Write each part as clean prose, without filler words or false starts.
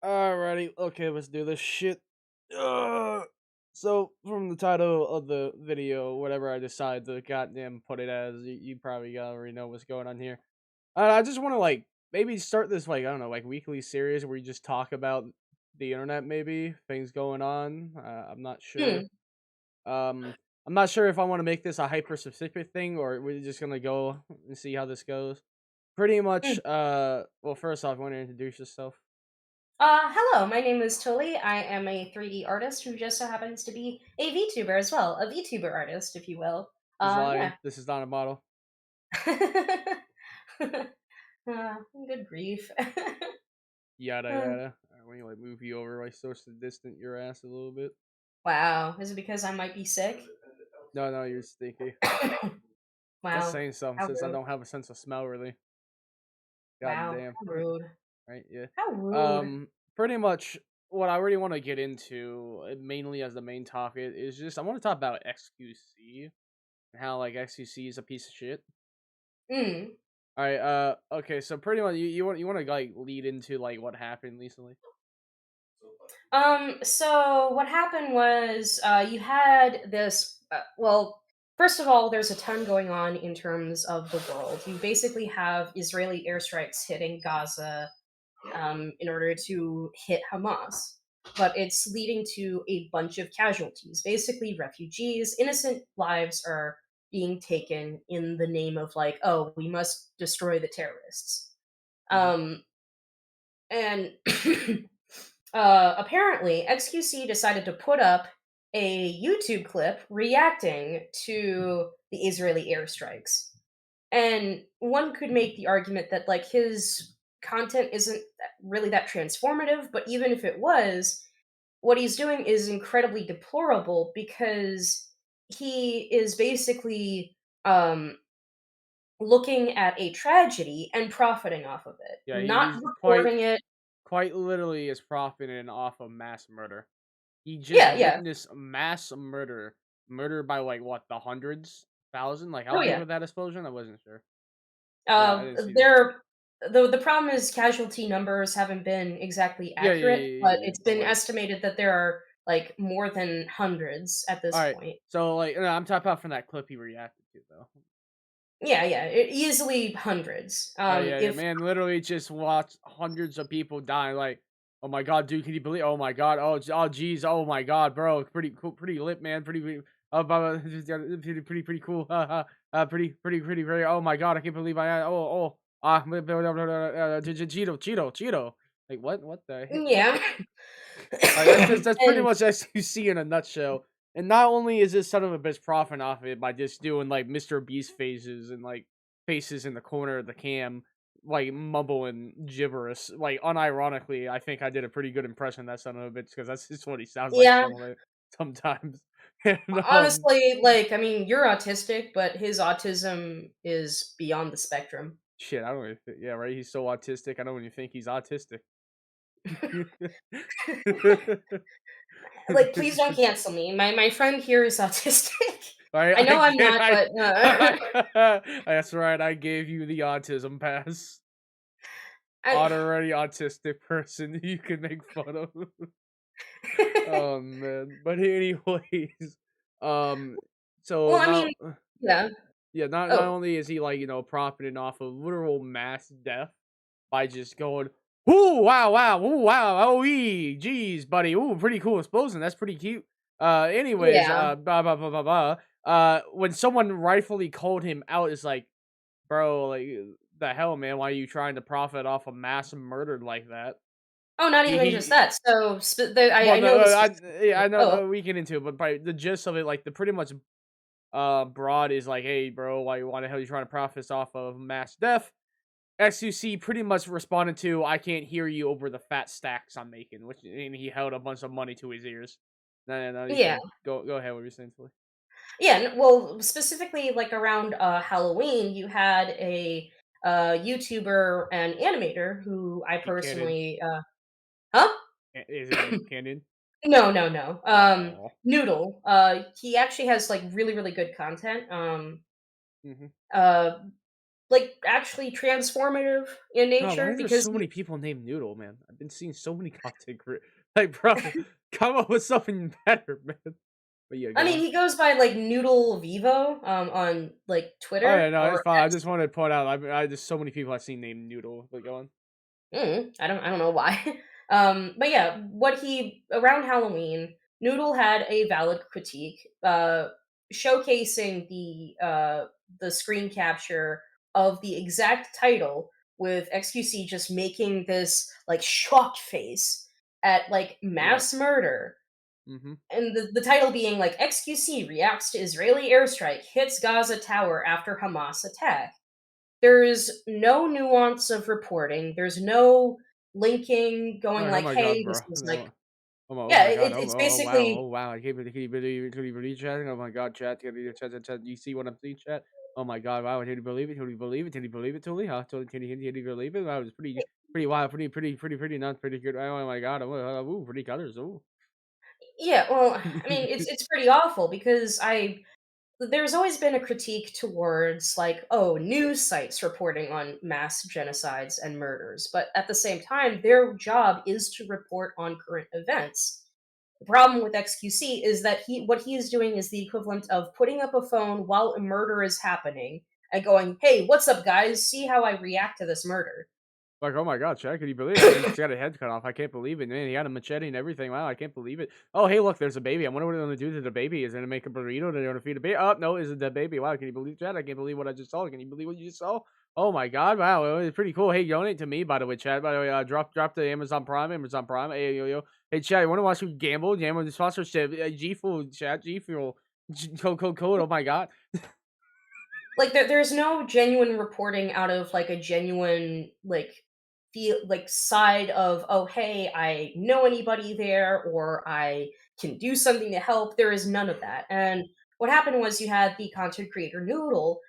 Alrighty, okay, let's do this shit. Uh, so, from the title of the video, whatever I decide to goddamn put it as, you probably already know what's going on here. I just want to maybe start this I don't know weekly series where we just talk about the internet, maybe things going on. I'm not sure. Hmm. Um, I'm not sure if I want to make this a hyper specific thing or we're just gonna go and see how this goes. Pretty much. Hmm. Well, first off, want to introduce yourself? Hello, my name is Tulie. I am a 3D artist who just so happens to be a VTuber as well, a VTuber artist, if you will. Just lying. Yeah. This is not a model. Good grief. Yada Uh, yada. Alright, let me move you over like social distant your ass a little bit. wow, is it because I might be sick? No, no, you're stinky. That's Wow, saying something how since I rude. don't have a sense of smell really. God Wow, damn. how rude. Right, yeah. How rude. Um Pretty much what I really want to get into mainly as the main topic is just I want to talk about XQC and how XQC is a piece of shit. Mm. Alright, okay, so pretty much you want to lead into what happened recently? So what happened was you had this. Well, first of all, there's a ton going on in terms of the world. You basically have Israeli airstrikes hitting Gaza in order to hit Hamas, but it's leading to a bunch of casualties. Basically, refugees, innocent lives are being taken in the name of oh, we must destroy the terrorists. Mhm. Um, and apparently, XQC decided to put up a YouTube clip reacting to the Israeli airstrikes. And one could make the argument that his content isn't really that transformative, but even if it was, what he's doing is incredibly deplorable because he is basically looking at a tragedy and profiting off of it, Yeah, not he's reporting it. quite literally is profiting off of mass murder. He just Yeah, yeah. witnessed mass murder. Murder by what, the hundreds? Thousand? Like how Oh, big yeah. was that explosion? I wasn't sure. I Uh, didn't see the shit. there the problem is casualty numbers haven't been exactly Yeah, yeah, accurate, yeah, yeah, but yeah. it's But been estimated that there are more than hundreds at this alright. point. So no, I'm talking about from that clip he reacted to though. Yeah, yeah, easily hundreds. Yeah, yeah, If man, literally just watched hundreds of people die. Like, oh my god, dude, can you believe? Oh my god, oh, geez, oh my god, bro, pretty cool, pretty lit, man, pretty cool, pretty, very. Oh my god, I can't believe Cheeto. Like, what the heck? yeah, That's pretty and much SQC in a nutshell. And not only is this son of a bitch profiting off of it by just doing Mr. Beast phases and faces in the corner of the cam, mumbling gibberish. Like unironically, I think I did a pretty good impression of that son of a bitch because that's just what he sounds like yeah, sometimes. And honestly, I mean, you're autistic, but his autism is beyond the spectrum. shit, I don't even yeah, right. He's so autistic. I don't even think he's autistic. Please don't cancel me. My friend here is autistic. I I know I'm get not, but that's right, I gave you the autism pass. I. Already autistic person you can make fun of. Oh man. But anyways, um so Well, I now mean, yeah. yeah, not Oh, only is he profiting off of literal mass death by just going, "Ooh, wow, ooh, wow, oh, geez, buddy, ooh, pretty cool explosion. That's pretty cute." Anyways, yeah. blah blah blah blah blah. When someone rightfully called him out, is like, bro, like the hell, man, why are you trying to profit off of mass murder like that? Oh, not even just He that. So, well, I no, know the yeah, I specific. know, Oh, we get into it, but by the gist of it, the pretty much broad is like, hey, bro, why the hell are you trying to profit off of mass death? XUC pretty much responded to, "I can't hear you over the fat stacks I'm making," which and he held a bunch of money to his ears. No, no, no, you yeah, can go ahead with your saying, Tilly. yeah. Well, specifically, around Halloween, you had a YouTuber and animator who I Nick Cannon. personally, huh? Is it Nick Cannon? No, no, no. Oh. Noodle. He actually has really, really good content. Mhm. like actually transformative in God, why nature are there because so you many people named Noodle, man? I've been seeing so many content like, bro, come up with something better, man. But yeah, I go mean, on. he goes by like Noodle Vivo on like Oh yeah, Twitter no, it's or fine. I X. just wanted to point out, I there's so many people I've seen named Noodle. But go on. I don't know why. But yeah, what he around Halloween, Noodle had a valid critique, showcasing the screen capture of the exact title with XQC just making this like shocked face at like Yeah. mass murder. Mm-hmm. And the title being like XQC reacts to Israeli airstrike, hits Gaza tower after Hamas attack. There's no nuance of reporting. There's no linking going Like, oh like, my god, "Hey, this bro. was like." Oh Yeah, my god. it's Oh basically wow. I can't believe, can you believe chatting? Oh my god, chat. Chat. You see what I'm seeing, chat? Oh my god, wow. Can you believe it? Can you believe it? Can you believe it, Tulie? Huh? Tulie, can you believe it? Wow, it was pretty wild, pretty nuts, pretty good. Oh my god. Ooh, pretty colors. Ooh. yeah, well, I mean, it's pretty awful because I there's always been a critique towards like, oh, news sites reporting on mass genocides and murders, but at the same time, their job is to report on current events. The problem with XQC is that he is doing is the equivalent of putting up a phone while a murder is happening and going, "Hey, what's up, guys? See how I react to this murder." Like, oh my god, Chad, can you believe it? He just got a head cut off. I can't believe it, man. He had a machete and everything. Wow, I can't believe it. Oh, hey, look, there's a baby. I wonder what they're gonna do to the baby. Is it gonna make a burrito? They're gonna feed a baby? Oh, no, it's a dead baby. Wow, can you believe Chad? I can't believe what I just saw. Can you believe what you just saw? Oh my god, wow, it was pretty cool. Hey, donate to me, by the way, Chad. By the way, drop the Amazon Prime, Amazon Prime. Hey, yo, yo. Hey, Chad, you wanna watch me gamble? Gamble sponsorship. G Fuel, Chad, G Fuel. Code. Oh my god. Like there's no genuine reporting out of like a genuine like feel like side of, oh hey, I know anybody there or I can do something to help. There is none of that. And what happened was you had the content creator Noodle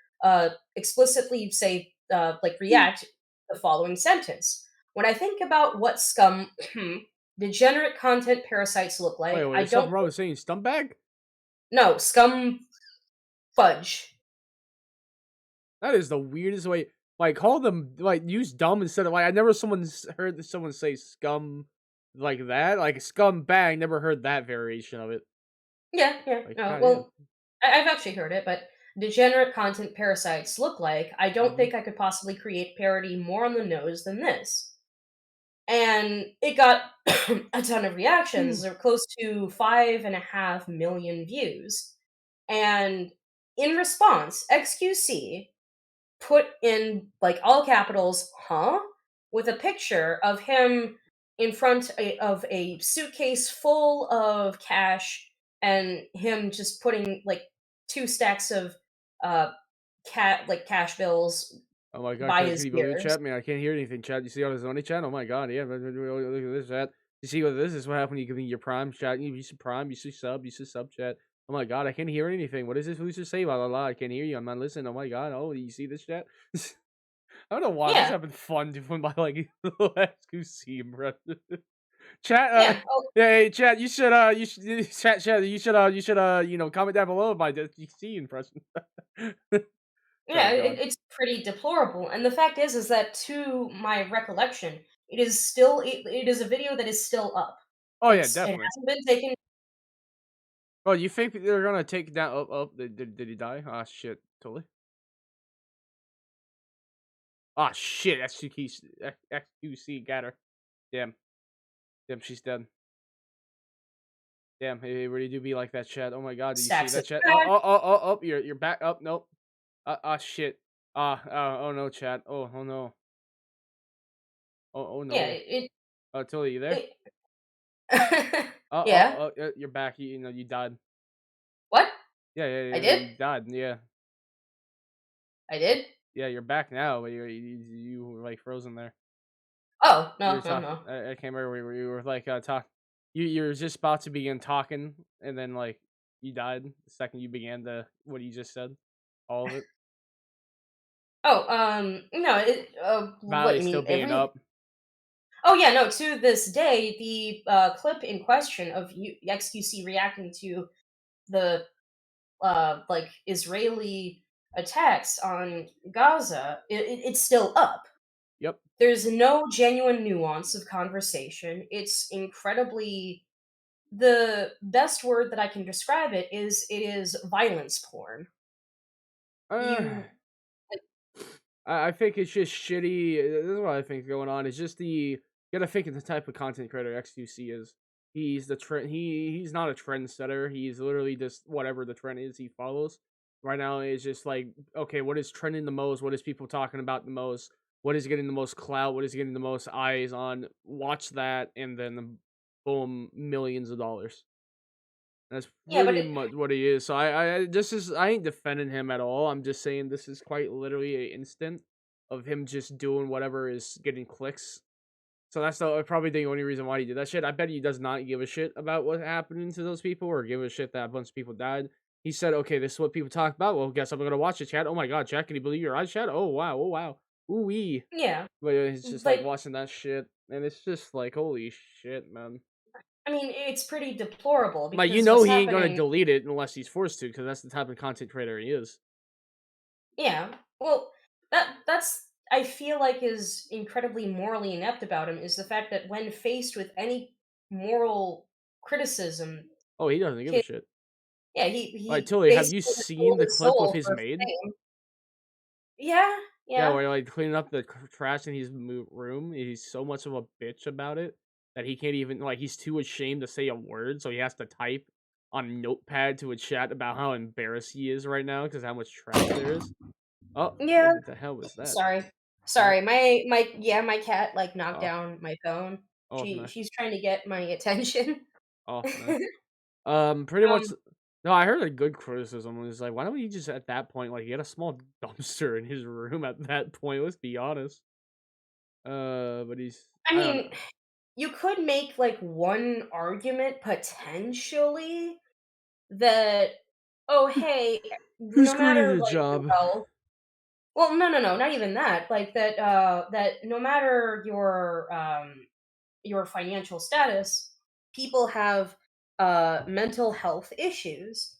explicitly say like react the following sentence. When I think about what scum degenerate content parasites look Wait, like, wait, I there's something don't wrong with saying scumbag? know scum fudge. That is the weirdest way. Like, call them like use dumb instead of like. I never heard someone say scum like that. Like scum bang. Never heard that variation of it. Yeah, Like, no. goddamn. Well, I've actually heard it, but degenerate content parasites look like. I don't Mm-hmm. think I could possibly create parody more on the nose than this. And it got a ton of reactions, or close to 5.5 million views. And in response, XQC put in like all capitals, huh? With a picture of him in front of a suitcase full of cash and him just putting like two stacks of uh cat like cash bills Oh my god, by can his you believe it, ears. chat? Man, I can't hear anything, chat. You see all this money, chat? Oh my god, yeah. Look at this, chat. You see what this is? What happened when you give me your prime, chat? You see prime, you see sub, chat. Oh my god, I can't hear anything. What is this loser say? Blah blah blah. I can't hear you. I'm not listening. Oh my god. Oh, you see this, chat? I don't know why. I'm just Yeah, having fun doing my like little XQC impression. Chat, yeah. Oh, yeah, hey, chat. You should, chat. You should, comment down below my XQC impression. yeah. Sorry, go on. It's pretty deplorable. And the fact is that to my recollection, it is a video that is still up. Oh yeah, It definitely. hasn't been taken. Oh, you think they're gonna take down? Oh, did he die? Ah, shit, totally. Ah, shit. XQC got her. Damn, damn, she's dead. Damn, it really do be like that, chat. Oh my god, did you see Stacks that, of chat? cash. You're back up. Nope. Shit. Oh no, chat. Oh no. Oh Yeah, no. Totally, you there? it yeah. You're back. You died. What? I Yeah, did? you died. Yeah, I did? yeah, you're back now, but you were like frozen there. Oh, You no, were no, talking. no. I can't remember where you were like talk. You were just about to begin talking, and then like you died the second you began what you just said, all of it. Oh, no, what, Valley you still mean being every up. Oh, yeah, no, to this day, the, clip in question of XQC reacting to the, like, Israeli, attacks on Gaza, it's still up. Yep. There's no genuine nuance of conversation. It's incredibly the best word that I can describe it is violence porn. Uh, You like I think it's just shitty. This is what I think is going on. It's just the you gotta think of the type of content creator XQC is. He's the trend. He's not a trendsetter. He's literally just whatever the trend is he follows. Right now, it's just like okay, what is trending the most? What is people talking about the most? What is getting the most clout? What is getting the most eyes on? Watch that, and then boom, millions of dollars. That's yeah, but pretty much what he is. So this is I ain't defending him at all. I'm just saying this is quite literally a instant of him just doing whatever is getting clicks. So that's probably the only reason why he did that shit. I bet he does not give a shit about what happening to those people or give a shit that a bunch of people died. He said, "Okay, this is what people talk about. Well, guess I'm gonna watch it, chat. Oh my god, chat, can you believe your eyes, chat? Oh wow, ooh wee." yeah, But yeah, he's just like but watching that shit, and it's just like, holy shit, man. I mean, it's pretty deplorable Like, because what's he ain't gonna happening. delete it unless he's forced to, because that's the type of content creator he is. Yeah, well, that's I feel like is incredibly morally inept about him is the fact that when faced with any moral criticism, Oh, he doesn't give a he, shit. yeah, Like, he Tilly, have you basically has seen sold the his clip of soul his for maid? fame. Yeah, Yeah, yeah, where, like, cleaning up the trash in his room, he's so much of a bitch about it that he can't even like, he's too ashamed to say a word, so he has to type on Notepad to a chat about how embarrassed he is right now because how much trash there is. Oh, yeah. what the hell was that? Sorry. Oh, Sorry, my cat, like, knocked oh, down my phone. oh, no, She's trying to get my attention. oh, no. Pretty much Um, no, I heard a good criticism, it was like, "Why don't you just at that point, like, he had a small dumpster in his room at that point, let's be honest." But I I don't mean, know. you could make, like, one argument potentially that, "Oh, hey, Who's no matter, created a like, your job? wealth." Well, no, not even that, like, that no matter your financial status, people have, mental health issues.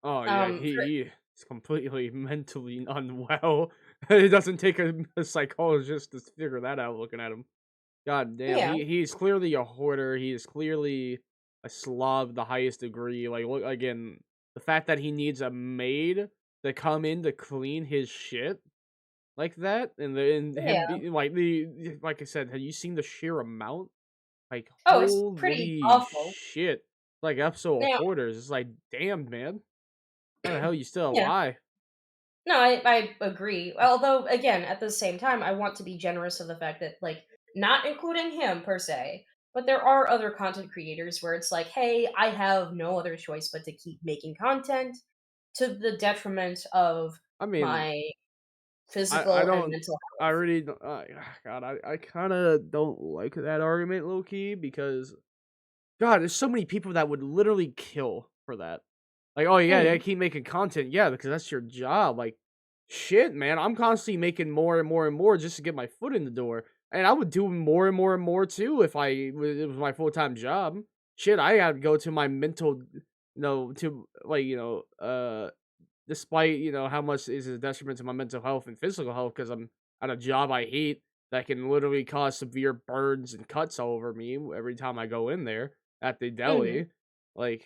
Oh, yeah, For he's completely mentally unwell. It doesn't take a psychologist to figure that out looking at him. God damn, yeah, he's clearly a hoarder, he is clearly a slob the highest degree, like, look again, the fact that he needs a maid to come in to clean his shit like that, and him yeah. be like I said, have you seen the sheer amount? Like, Oh, it's pretty holy awful. shit. Like episode of Now Hoarders, it's like, damn, man. How the hell you still yeah. alive? No, I agree. Although, again, at the same time, I want to be generous of the fact that, like, not including him per se, but there are other content creators where it's like, hey, I have no other choice but to keep making content to the detriment of I mean, my I physical and don't mental I health. really don't God, I kinda don't like that argument low key because God, there's so many people that would literally kill for that. Like, "Oh, yeah, yeah, Mhm. keep making content." Yeah, because that's your job, like, shit, man, I'm constantly making more and more and more just to get my foot in the door, and I would do more and more and more too if it was my full-time job. Shit, I gotta go to my mental to, like, despite, how much is a detriment to my mental health and physical health because I'm at a job I hate that can literally cause severe burns and cuts all over me every time I go in there at the Mhm. deli. Like,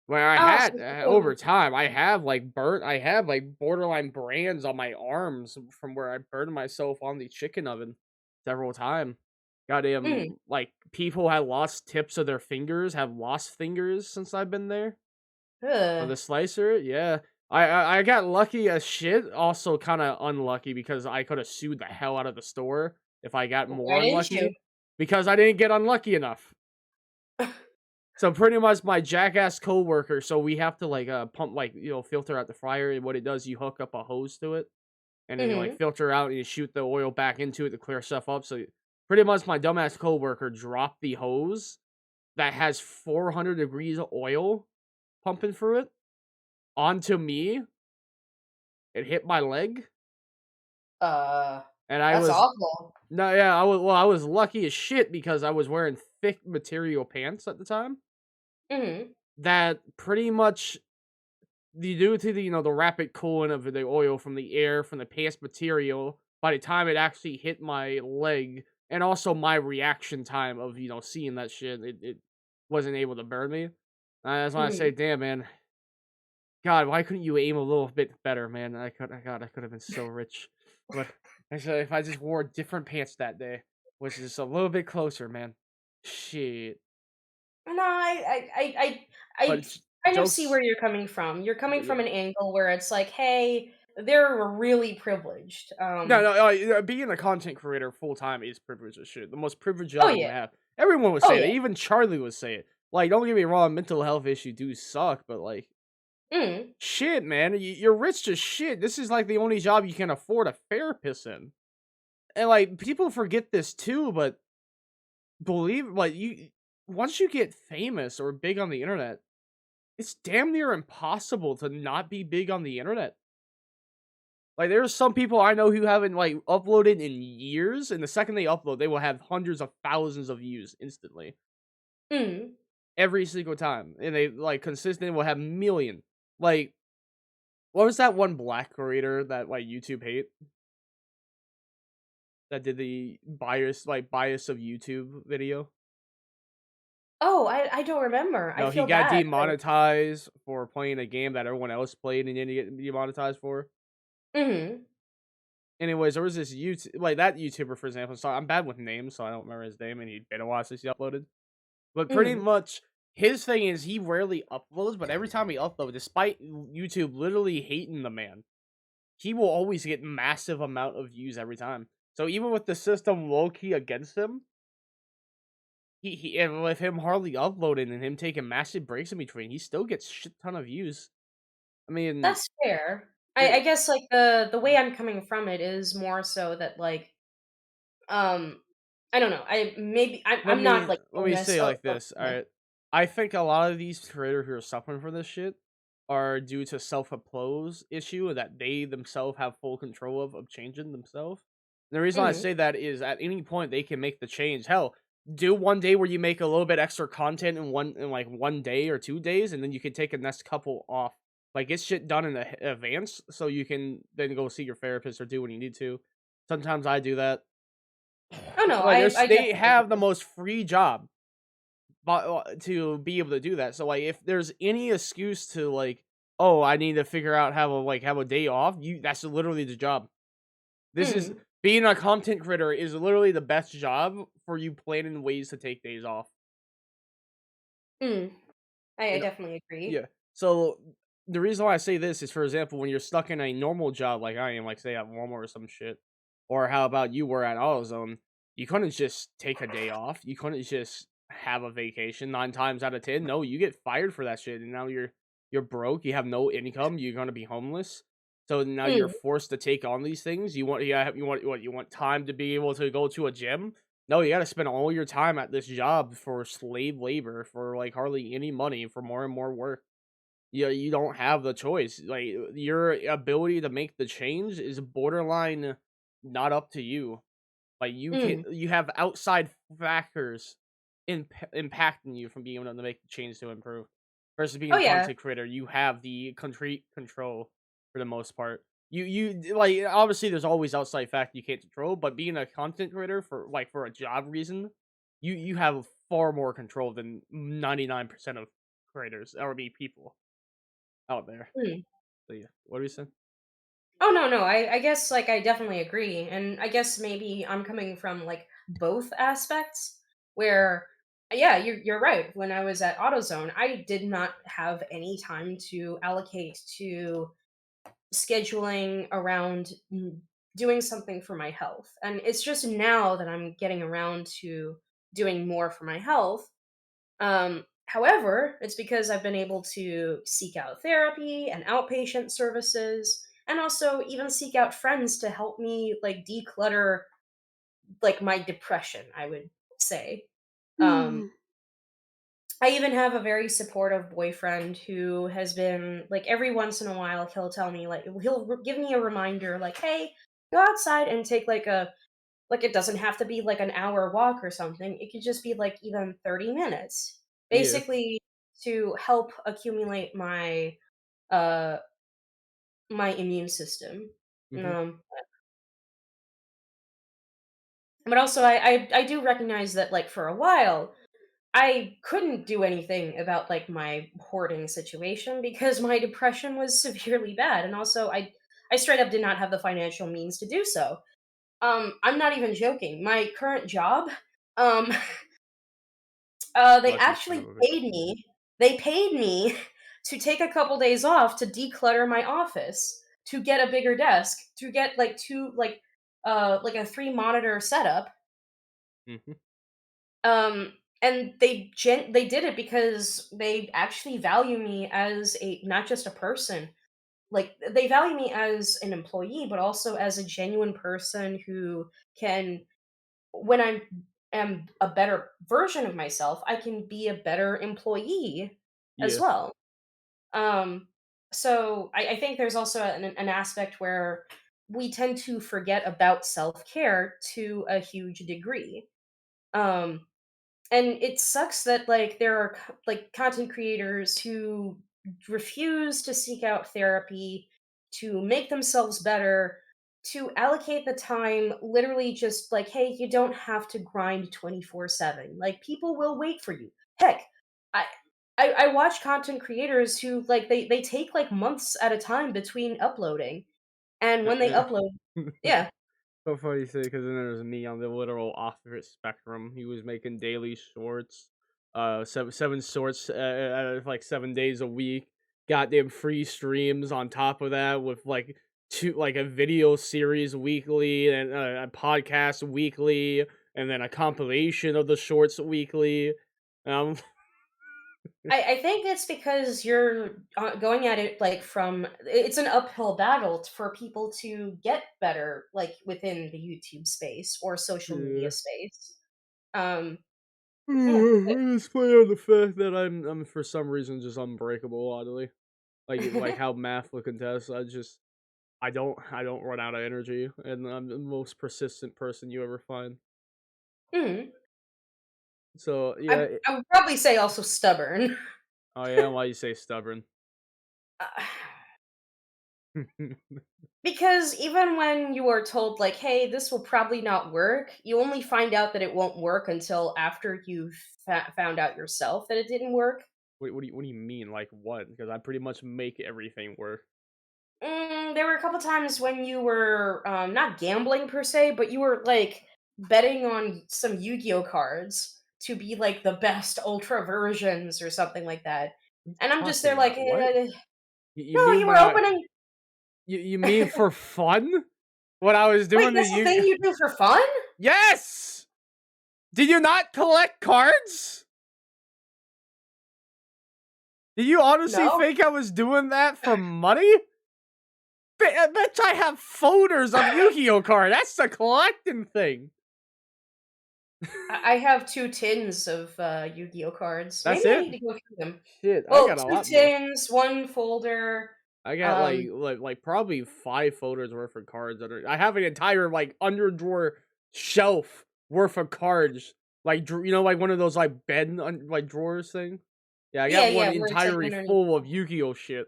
where I Oh, had so over time, I have like borderline brands on my arms from where I burned myself on the chicken oven several times. mhm. Goddamn, like people had lost tips of their fingers, have lost fingers since I've been there. On Ugh. the slicer, yeah. I got lucky as shit, also kinda unlucky because I coulda sued the hell out of the store if I got Why more didn't you? unlucky, because I didn't get unlucky enough. So, pretty much my jackass coworker so we have to, like, pump, like, filter out the fryer, and what it does, you hook up a hose to it, and then you, like, Mhm. filter out and you shoot the oil back into it to clear stuff up, so pretty much my dumbass coworker dropped the hose that has 400 degrees of oil pumping through it onto me. It hit my leg, Uh, and I that's was awful. no, yeah, I was lucky as shit because I was wearing thick material pants at the time Mhm. that pretty much due to the the rapid cooling of the oil from the air from the paste material, by the time it actually hit my leg, and also my reaction time of seeing that shit, it wasn't able to burn me. That's why I say, Mhm. damn man, God, why couldn't you aim a little bit better, man? God, I could have been so rich. But I said if I just wore different pants that day, was just a little bit closer, man. Shit. No, I But kind of see jokes. where you're coming from. You're coming Yeah. from an angle where it's like, "Hey, they're really privileged." No, no, being a content creator full time is privilege as shit. The most privileged Oh, job you yeah. can have. Everyone would Oh, say that. yeah. Even Charlie would say it. Like, don't get me wrong, mental health issues do suck, but like, Mm. shit, man, you're rich as shit. This is like the only job you can afford a therapist in. And like, people forget this too, but believe like you once you get famous or big on the internet, it's damn near impossible to not be big on the internet. Like there's some people I know who haven't like uploaded in years, and the second they upload, they will have hundreds of thousands of views instantly Mm. every single time, and they like consistently will have million. Like what was that one black creator that like YouTube hate that did the bias of YouTube video? Oh, I don't remember. I No, he feel got bad, but demonetized for playing a game that everyone else played and didn't get demonetized for. mhm. Anyways, there was this YouTube like that YouTuber, for example. So I'm bad with names, so I don't remember his name, and he'd been a while since he uploaded. But pretty Mhm. much his thing is he rarely uploads, but every time he uploads, despite YouTube literally hating the man, he will always get massive amount of views every time. So even with the system low key against him, he and with him hardly uploading and him taking massive breaks in between, he still gets shit ton of views. I mean, That's fair. yeah, I guess, like, the way I'm coming from it is more so that, like, um, I don't know, I'm not, like, let me famous. say it Oh, like oh, this, yeah. alright? I think a lot of these creators who are suffering from this shit are due to self-imposed issue that they themselves have full control of changing themselves. The reason I Mhm. say that is at any point they can make the change. Hell, do one day where you make a little bit extra content in like 1 day or 2 days, and then you can take a next couple off. Like get shit done in advance so you can then go see your therapist or do what you need to. Sometimes I do that. Oh, no, Like I they definitely have the agree. most free job but to be able to do that. So like if there's any excuse to like, oh, I need to figure out how to like have a day off, you that's literally the job. This is Mm, being a content creator is literally the best job for you planning ways to take days off. mm. I And definitely agree. yeah. So the reason why I say this is, for example, when you're stuck in a normal job like I am, like say at Walmart or some shit, or how about you were at AutoZone, you couldn't just take a day off. You couldn't just have a vacation 9 times out of 10. No, you get fired for that shit, and now you're broke. You have no income. You're gonna be homeless. So now you're Mm, forced to take on these things. You want time to be able to go to a gym. No, you gotta spend all your time at this job for slave labor for, like, hardly any money for more and more work. You don't have the choice. Like, your ability to make the change is borderline not up to you. Like, mm. you have outside factors impacting you from being able to make the change to improve. Versus being Oh, a yeah. content creator, you have the concrete control for the most part. Like, obviously, there's always outside factor you can't control, but being a content creator for a job reason, you have far more control than 99% of creators or be people out there. Mm. So, yeah. What do you say? Oh, no, no, I guess, like, I definitely agree, and I guess maybe I'm coming from, like, both aspects where yeah, you're right. When I was at AutoZone, I did not have any time to allocate to scheduling around doing something for my health. And it's just now that I'm getting around to doing more for my health. However, it's because I've been able to seek out therapy and outpatient services, and also even seek out friends to help me like declutter like my depression, I would say. Um, I even have a very supportive boyfriend who has been like every once in a while he'll tell me like give me a reminder like, hey, go outside and take like a like it doesn't have to be like an hour walk or something. It could just be like even 30 minutes. Yeah. Basically to help accumulate my uh my immune system. Mhm. Um, but also I do recognize that like for a while I couldn't do anything about like my hoarding situation because my depression was severely bad, and also I straight up did not have the financial means to do so. I'm not even joking. My current job, um, they Lucky son of actually a bitch. paid me. They paid me to take a couple days off to declutter my office, to get a bigger desk, to get like two like a three monitor setup. Mhm. Um, and they did it because they actually value me as a not just a person. Like they value me as an employee, but also as a genuine person who can, when I am a better version of myself, I can be a better employee as Yeah. well. Um, so I think there's also an aspect where we tend to forget about self care to a huge degree. Um, and it sucks that like there are like content creators who refuse to seek out therapy, to make themselves better, to allocate the time literally just like, hey, you don't have to grind 24/7, like people will wait for you. Heck, i I watch content creators who like they take like months at a time between uploading, and when they Eh, upload, eh. yeah. So funny you say, because then there's me on the literal opposite spectrum. He was making daily shorts, seven shorts, like 7 days a week. Goddamn free streams on top of that with like like a video series weekly and a podcast weekly, and then a compilation of the shorts weekly. Um, I think it's because you're going at it like from it's an uphill battle for people to get better like within the YouTube space or social yeah. media space. Um, yeah. I just play on the fact that I'm for some reason just unbreakable, oddly. Like how math would contest. I don't run out of energy, and I'm the most persistent person you ever find. Mhm. So yeah, I would probably say also stubborn. oh yeah, why you say stubborn? Uh, because even when you are told like, "Hey, this will probably not work," you only find out that it won't work until after you've found out yourself that it didn't work. What do you mean? Like what? Because I pretty much make everything work. There were a couple times when you were not gambling per se, but you were like betting on some Yu-Gi-Oh cards to be like the best ultra versions or something like that. What are you And I'm just there talking like, about? What? You no, mean you when were I opening. you mean for fun? When I was Wait, doing the that's the you thing you do for fun? Yes! Did you not collect cards? Did you honestly No, think I was doing that for money? I bet I have folders of Yu-Gi-Oh card. That's the collecting thing. I have two tins of Yu-Gi-Oh cards. That's Maybe I it? need to go through them. Shit, I Well, got a two lot more. tins, one folder. I got Um, like probably 5 folders worth of cards under. I have an entire like under drawer shelf worth of cards. Like like one of those like bed like drawers thing. Yeah, I yeah, got one yeah, where it's like entirely underneath. full of Yu-Gi-Oh shit.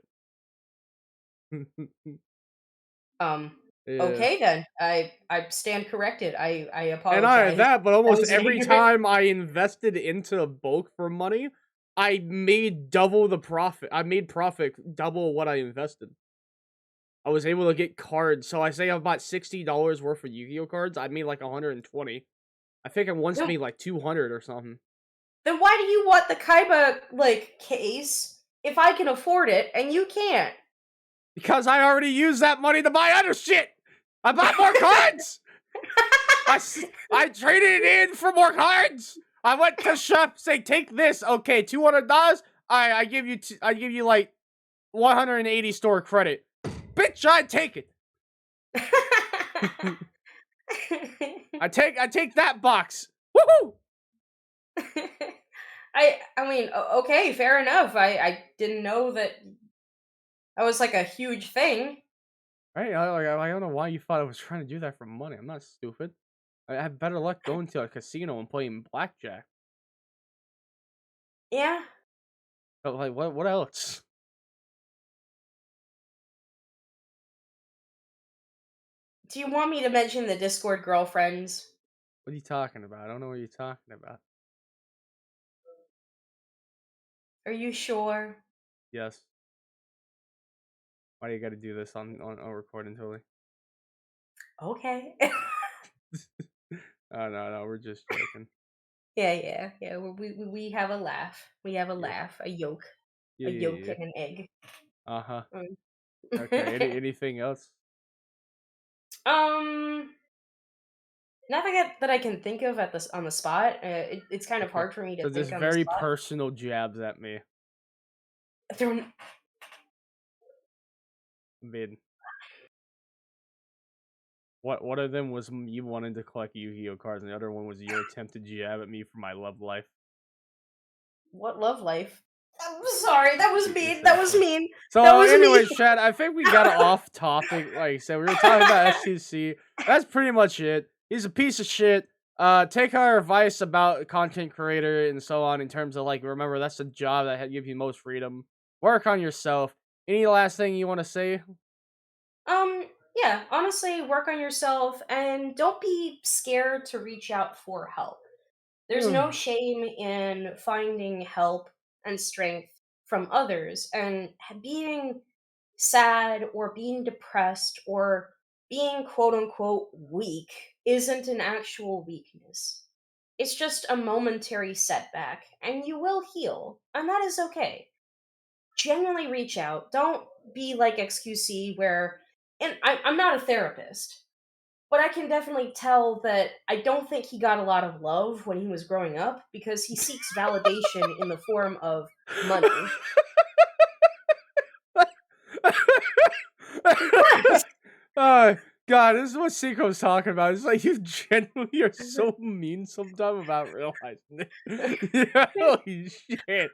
Um, Yeah. okay then. I stand corrected. I And not only apologize. that, but I almost was every ignorant. time I invested into bulk for money, I made double the profit. I made profit double what I invested. I was able to get cards. So I say I bought $60 worth of Yu-Gi-Oh cards. I made like 120. I think I once Then, made like 200 or something. then why do you want the Kaiba like case if I can afford it and you can't? Because I already used that money to buy other shit. I bought more cards. I traded it in for more cards. I went to shop, say, take this. Okay, $200. I give you like 180 store credit. Bitch, I take it. I take that box. Woohoo! I mean, okay, fair enough. I didn't know that that was like a huge thing. Right? I don't know why you thought I was trying to do that for money. I'm not stupid. I have better luck going to a casino and playing blackjack. Yeah. But like, what else? Do you want me to mention the Discord girlfriends? What are you talking about? I don't know what you're talking about. Are you sure? Yes. Why do you gotta do this on a recording, Tulie? Okay. Oh, no, no, we're just joking. Yeah, yeah, yeah. We have a laugh. We have a Yeah. laugh. Yeah, A yeah, yolk yeah. and an egg. Uh-huh. Mm. Okay, anything else? um, Nothing that I can think of at this on the spot. It's kind of Okay. hard for me to So just think on the very spot. personal jabs at me. They're I mean, what of them was you wanting to collect Yu-Gi-Oh cards, and the other one was your attempt to jab at me for my love life? what love life? I'm sorry. That was mean. That was Exactly. mean. That So, was mean. anyways, Chad, I think we got off topic. Like I said, we were talking about XQC. That's pretty much it. He's a piece of shit. Take our advice about content creator and so on in terms of like, remember that's the job that gives you most freedom. Work on yourself. Any last thing you want to say? Um, yeah, honestly, work on yourself and don't be scared to reach out for help. There's no shame in finding help and strength from others, and being sad or being depressed or being quote unquote weak isn't an actual weakness. It's just a momentary setback, and you will heal, and that is okay. Genuinely reach out. Don't be like XQC, where, and I'm not a therapist, but I can definitely tell that I don't think he got a lot of love when he was growing up because he seeks validation in the form of money. What? Oh, God, this is what Seiko's talking about. It's like you genuinely are so mean sometimes about realizing it. Yeah, holy shit.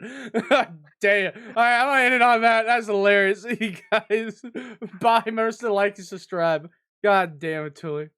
Damn. Alright, I'm gonna end it on that. That's hilarious. You guys, bye. Remember to like and subscribe. God damn it, Tully.